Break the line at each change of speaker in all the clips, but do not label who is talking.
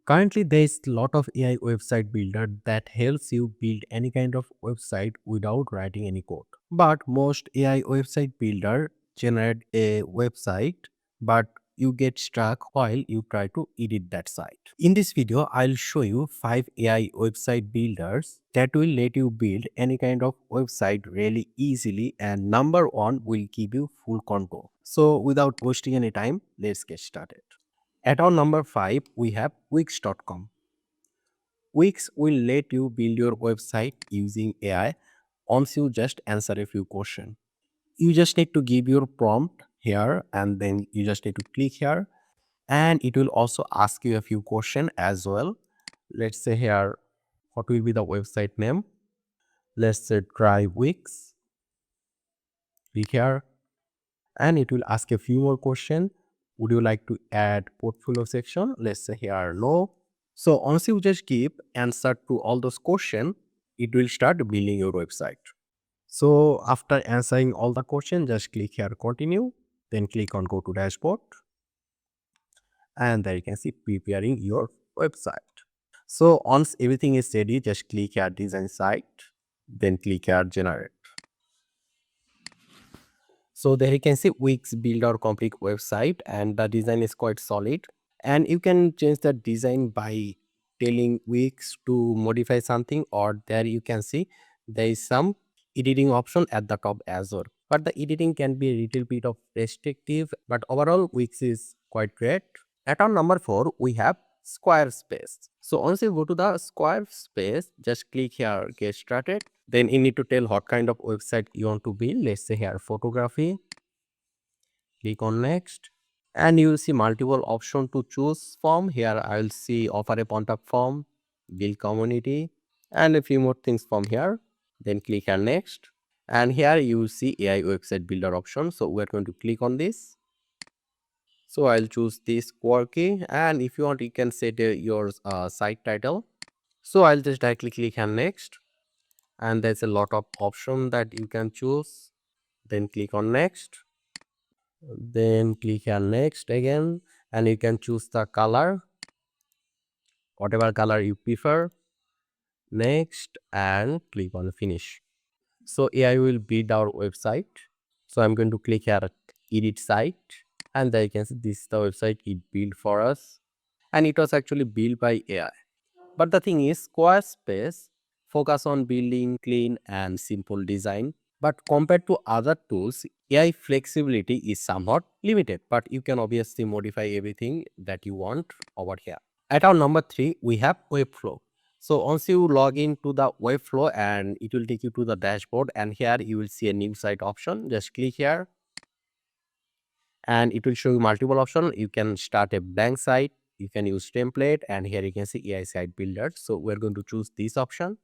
Currently, there is a lot of AI website builder that helps you build any kind of website without writing any code. But most AI website builder generate a website, but you get stuck while you try to edit that site. In this video, I'll show you 5 AI website builders that will let you build any kind of website really easily, and number 1 will give you full control. So without wasting any time, let's get started. At our number 5, we have Wix.com. Wix will let you build your website using AI once you just answer a few questions. You just need to give your prompt here and then you just need to click here, and it will also ask you a few questions as well. Let's say here, what will be the website name? Let's say try Wix. Click here and it will ask a few more questions. Would you like to add portfolio section? Let's say here no. So once you just give answer to all those questions, it will start building your website. So after answering all the questions, just click here continue, then click on go to dashboard, and there you can see preparing your website. So once everything is ready, just click here design site, then click here generate. So there you can see Wix build our complete website and the design is quite solid. And you can change the design by telling Wix to modify something, or there you can see there is some editing option at the top as well. But the editing can be a little bit of restrictive, but overall Wix is quite great. At our number 4, we have SquareSpace. So once you go to the SquareSpace, just click here get started. Then you need to tell what kind of website you want to build. Let's say here photography. Click on next. And you will see multiple options to choose from. Here I will see offer a contact form, build community, and a few more things from here. Then click here next. And here you will see AI website builder option. So we are going to click on this. So I'll choose this quirky, and if you want you can set your site title. So I'll just directly click on next, and there's a lot of option that you can choose. Then click on next, then click on next again, and you can choose the color, whatever color you prefer. Next, and click on finish. So AI will build our website. So I'm going to click here edit site, and there you can see this is the website it built for us, and it was actually built by AI. But the thing is, Squarespace focus on building clean and simple design. But compared to other tools, AI flexibility is somewhat limited, but you can obviously modify everything that you want over here. At our number 3, we have Webflow. So once you log into the Webflow, and it will take you to the dashboard, and here you will see a new site option. Just click here and it will show you multiple options. You can start a blank site, you can use template, and here you can see AI site builder. So we're going to choose this option.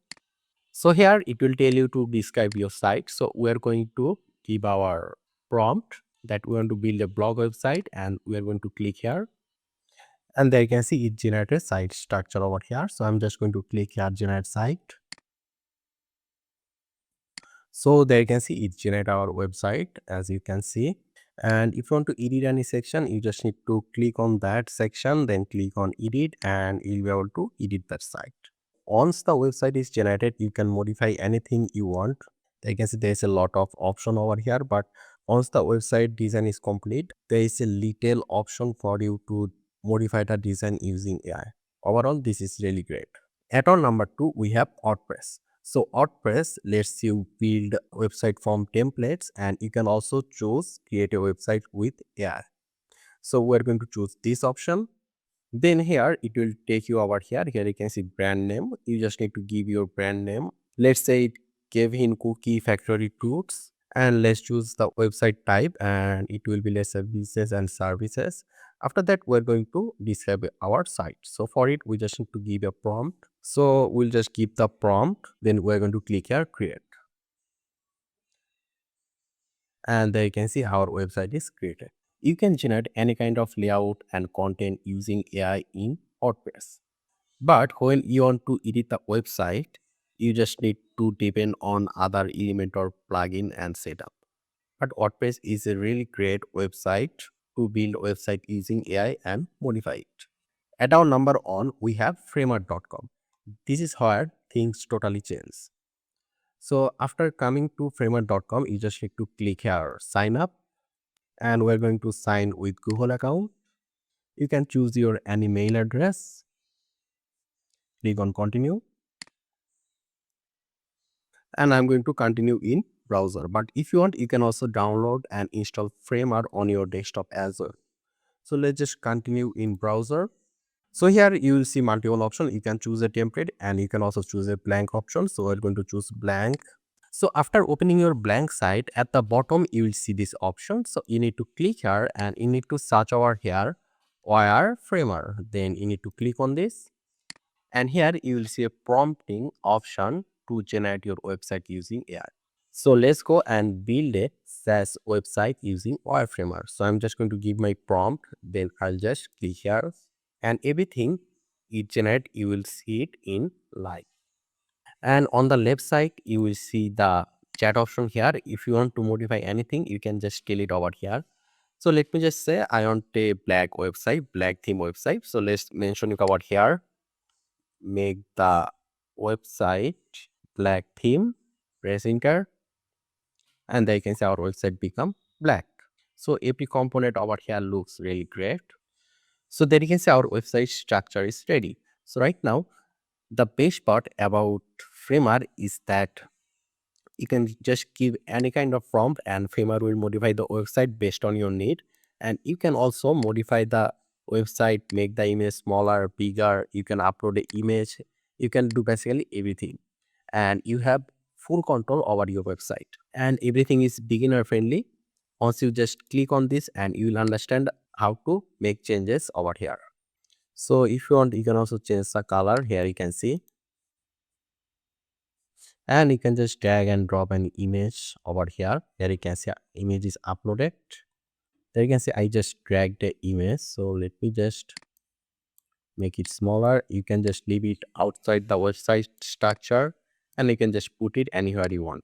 So here it will tell you to describe your site. So we're going to give our prompt that we want to build a blog website, and we're going to click here, and there you can see it generated site structure over here. So I'm just going to click here generate site. So there you can see it generate our website, as you can see. And if you want to edit any section, you just need to click on that section, then click on edit, and you'll be able to edit that site. Once the website is generated, you can modify anything you want. I can see there's a lot of option over here, but once the website design is complete, there is a little option for you to modify the design using AI. Overall, this is really great. At our number 2, we have WordPress. So WordPress lets you build website from templates, and you can also choose create a website with AI. So we're going to choose this option. Then here it will take you over here. Here you can see brand name. You just need to give your brand name. Let's say it Kevin Cookie Factory Tools, and let's choose the website type, and it will be let's say business and services. After that, we're going to describe our site. So for it, we just need to give a prompt. So we'll just give the prompt. Then we're going to click here create, and there you can see our website is created. You can generate any kind of layout and content using AI in WordPress. But when you want to edit the website, you just need to depend on other Elementor plugin and setup. But WordPress is a really great website to build website using AI and modify it. At our number on, we have framer.com. This is where things totally change. So after coming to framer.com, you just need to click here, sign up, and we're going to sign with Google account. You can choose your any mail address, click on continue, and I'm going to continue in browser. But if you want, you can also download and install Framer on your desktop as well. So let's just continue in browser. So here you will see multiple options. You can choose a template and you can also choose a blank option. So we're going to choose blank. So after opening your blank site, at the bottom you will see this option. So you need to click here and you need to search over here wireframer. Then you need to click on this, and here you will see a prompting option to generate your website using AI. So let's go and build a SaaS website using wireframer. So I'm just going to give my prompt, then I'll just click here, and everything it generate you will see it in live. And on the left side you will see the chat option here. If you want to modify anything, you can just scale it over here. So let me just say I want a black website, black theme website. So let's mention it over here, make the website black theme, press enter, and there you can see our website become black. So every component over here looks really great. So there you can see our website structure is ready. So right now the best part about Framer is that you can just give any kind of prompt and Framer will modify the website based on your need. And you can also modify the website, make the image smaller, bigger. You can upload the image. You can do basically everything. And you have full control over your website. And everything is beginner friendly. Once you just click on this and you will understand how to make changes over here. So if you want, you can also change the color. Here you can see, and you can just drag and drop an image over here. Here you can see image is uploaded. There you can see I just dragged the image. So let me just make it smaller. You can just leave it outside the website structure and you can just put it anywhere you want.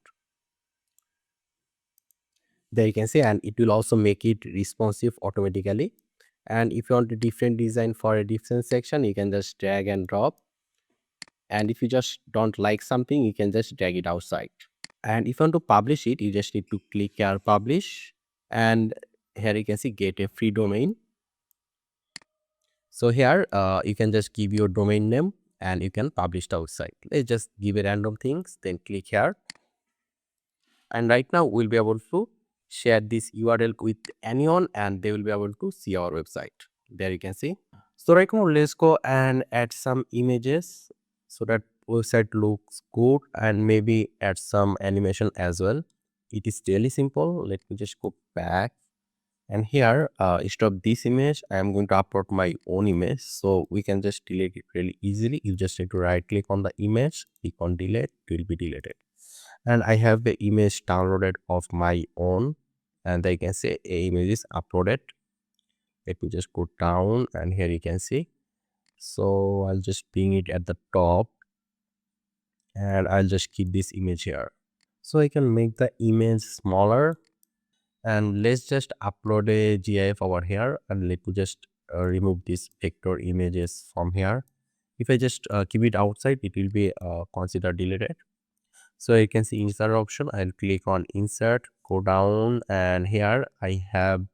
There you can see, and it will also make it responsive automatically. And if you want a different design for a different section, you can just drag and drop. And if you just don't like something, you can just drag it outside. And if you want to publish it, you just need to click here publish, and here you can see get a free domain. So here you can just give your domain name and you can publish the website. Let's just give a random things, then click here, and right now we'll be able to share this URL with anyone and they will be able to see our website. There you can see. So right now let's go and add some images so that website looks good, and maybe add some animation as well. It is really simple. Let me just go back, and here instead of this image I am going to upload my own image, so we can just delete it really easily. You just need to right click on the image, click on delete, it will be deleted. And I have the image downloaded of my own, and I can say a image is uploaded. Let me just go down, and here you can see. So I'll just ping it at the top, and I'll just keep this image here. So I can make the image smaller, and let's just upload a GIF over here, and let me just remove these vector images from here. If I just keep it outside, it will be considered deleted. So you can see insert option. I'll click on insert, go down, and here I have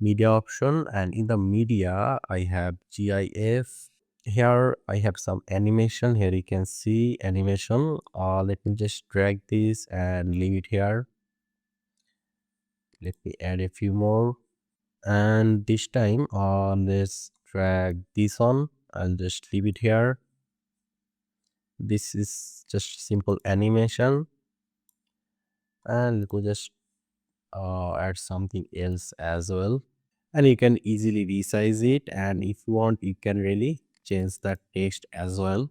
media option, and in the media I have GIF. Here I have some animation. Here you can see animation. Let me just drag this and leave it here. Let me add a few more, and this time let's drag this on. I'll just leave it here. This is just simple animation, and we'll just add something else as well, and you can easily resize it. And if you want, you can really change the text as well.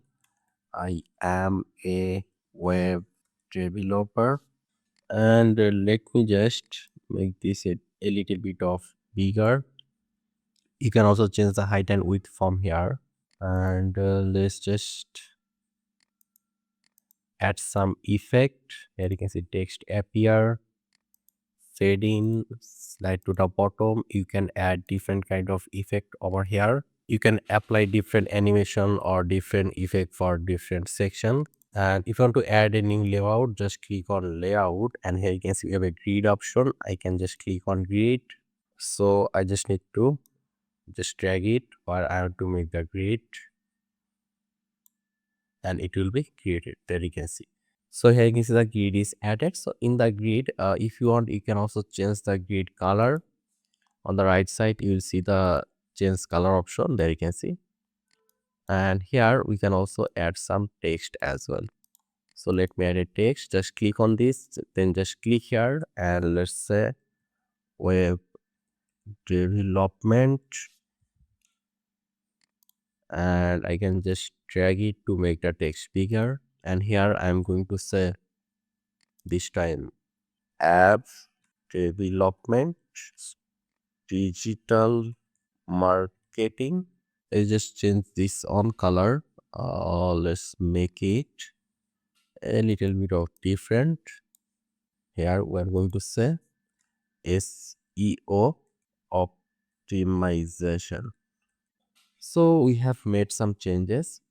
I am a web developer, and let me just make this a little bit of bigger. You can also change the height and width from here, and let's just add some effect. Here you can see text appear, fade in, slide to the bottom. You can add different kind of effect over here. you can apply different animation or different effect for different section. And if you want to add a new layout, just click on layout, and here you can see we have a grid option. I can just click on grid. So I just need to just drag it, or I have to make the grid, and it will be created. There you can see. So here you can see the grid is added. So in the grid, if you want, you can also change the grid color. On the right side, you will see the change color option. There you can see. And here we can also add some text as well. So let me add a text. Just click on this, then just click here, and let's say web development, and I can just drag it to make the text bigger. And here I'm going to say this time app development, digital marketing. I just change this on color. Let's make it a little bit of different. Here we're going to say SEO optimization. So we have made some changes.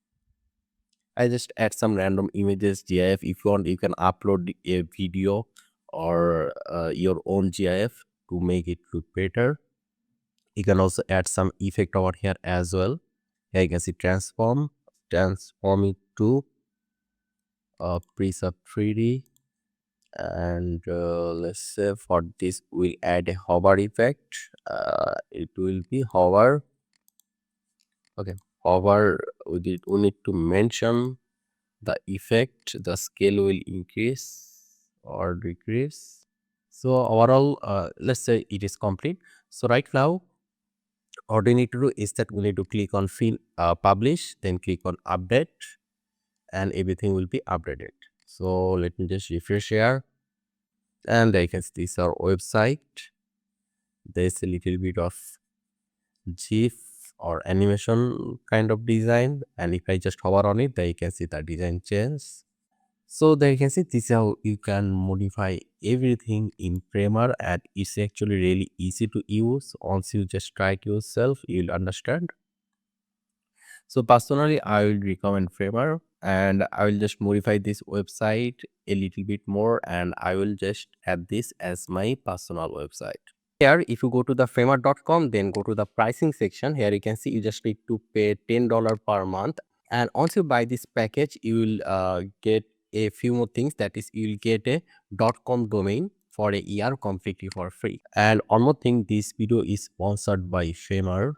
I just add some random images GIF. If you want, you can upload a video or your own GIF to make it look better. You can also add some effect over here as well. Here you can see transform it to preset 3D. And let's say for this we'll add a hover effect. It will be hover. Okay, hover. We need to mention the effect. The scale will increase or decrease. So overall, let's say it is complete. So right now, what we need to do is that we need to click on publish, then click on update, and everything will be updated. So let me just refresh here, and I can see this is our website. There's a little bit of GIF or animation kind of design, and if I just hover on it, then you can see the design change. So there you can see this is how you can modify everything in Framer, and it's actually really easy to use. Once you just try it yourself, you'll understand. So personally, I will recommend Framer, and I will just modify this website a little bit more, and I will just add this as my personal website. Here, if you go to the framer.com, then go to the pricing section. Here you can see you just need to pay $10 per month. And once you buy this package, you will get a few more things. That is, you will get a .com domain for a year completely for free. And one more thing, this video is sponsored by Framer,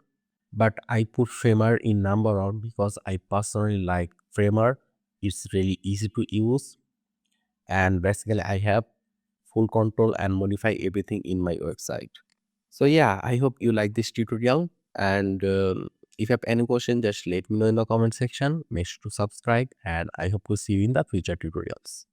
but I put Framer in number one because I personally like Framer. It's really easy to use, and basically I have full control and modify everything in my website. So yeah, I hope you like this tutorial, and if you have any question, just let me know in the comment section. Make sure to subscribe, and I hope to see you in the future tutorials.